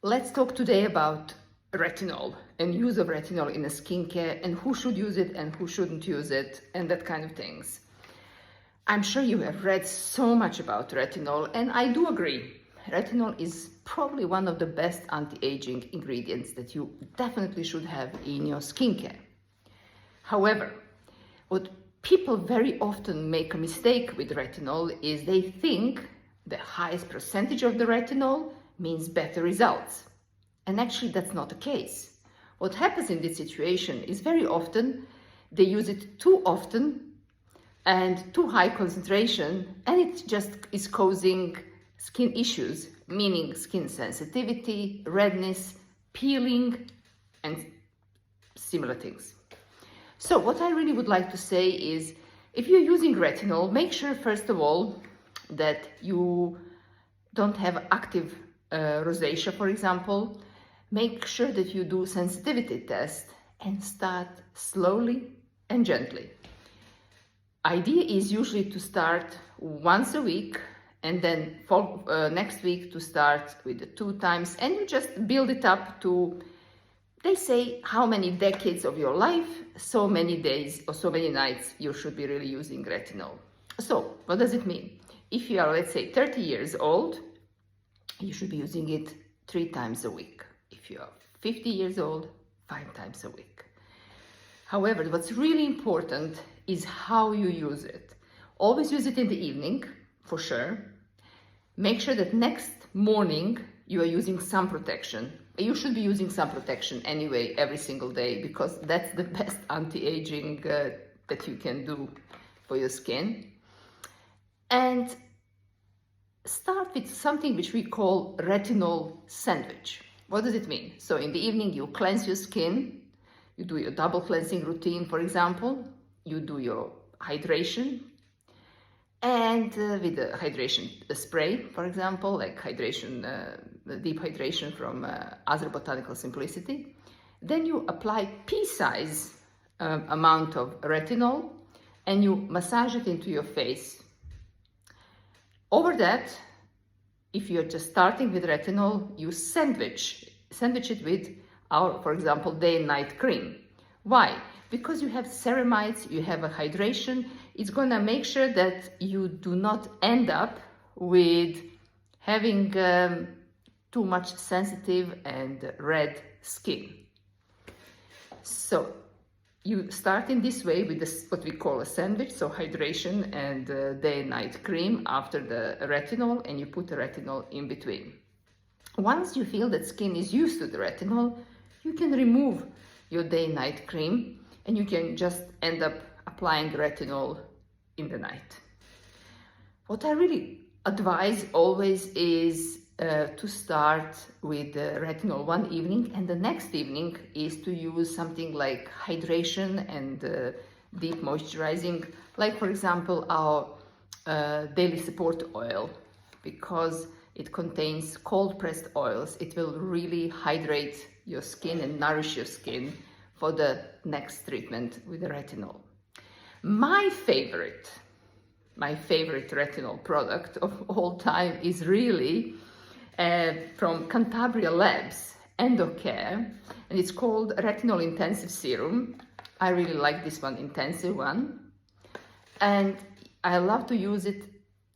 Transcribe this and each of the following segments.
Let's talk today about retinol and use of retinol in a skincare and who should use it and who shouldn't use it and that kind of things. I'm sure you have read so much about retinol, and I do agree. Retinol is probably one of the best anti-aging ingredients that you definitely should have in your skincare. However, what people very often make a mistake with retinol is they think the highest percentage of the retinol means better results. And actually that's not the case. What happens in this situation is very often they use it too often and too high concentration, and it just is causing skin issues, meaning skin sensitivity, redness, peeling, and similar things. So what I really would like to say is, if you're using retinol, make sure first of all that you don't have active rosacea, for example. Make sure that you do sensitivity test and start slowly and gently. Idea is usually to start once a week and then next week to start with the 2 times, and you just build it up to, they say, how many decades of your life, so many days or so many nights you should be really using retinol. So what does it mean? If you are, let's say, 30 years old, you should be using it 3 times a week. If you are 50 years old, 5 times a week. However, what's really important is how you use it. Always use it in the evening, for sure. Make sure that next morning you are using sun protection. You should be using sun protection anyway every single day, because that's the best anti-aging that you can do for your skin. And start with something which we call retinol sandwich. What does it mean? So in the evening you cleanse your skin, you do your double cleansing routine, for example, you do your hydration, and with the hydration spray, for example, like deep hydration from Azra Botanical Simplicity. Then you apply pea-size amount of retinol and you massage it into your face. Over that, if you're just starting with retinol, you sandwich it with our, for example, day and night cream. Why? Because you have ceramides, you have a hydration. It's gonna make sure that you do not end up with having too much sensitive and red skin. So you start in this way with this, what we call a sandwich, so hydration and day and night cream after the retinol, and you put the retinol in between. Once you feel that skin is used to the retinol, you can remove your day and night cream and you can just end up applying retinol in the night. What I really advise always is to start with retinol one evening, and the next evening is to use something like hydration and deep moisturizing, like for example our daily support oil, because it contains cold pressed oils. It will really hydrate your skin and nourish your skin for the next treatment with the retinol. My favorite retinol product of all time is really from Cantabria Labs Endocare, and it's called Retinol Intensive Serum. I really like this one, intensive one, and I love to use it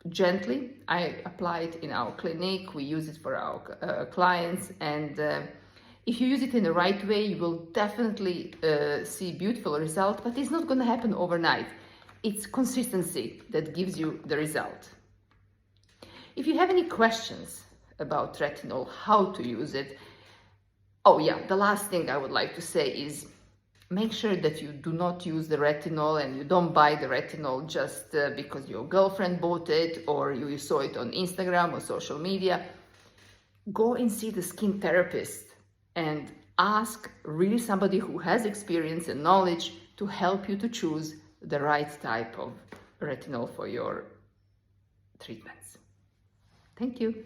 gently. I apply it in our clinic, we use it for our clients, and if you use it in the right way, you will definitely see beautiful results, but it's not going to happen overnight. It's consistency that gives you the result. If you have any questions about retinol, how to use it, oh yeah, the last thing I would like to say is make sure that you do not use the retinol and you don't buy the retinol just because your girlfriend bought it or you saw it on Instagram or social media. Go and see the skin therapist and ask really somebody who has experience and knowledge to help you to choose the right type of retinol for your treatments. Thank you.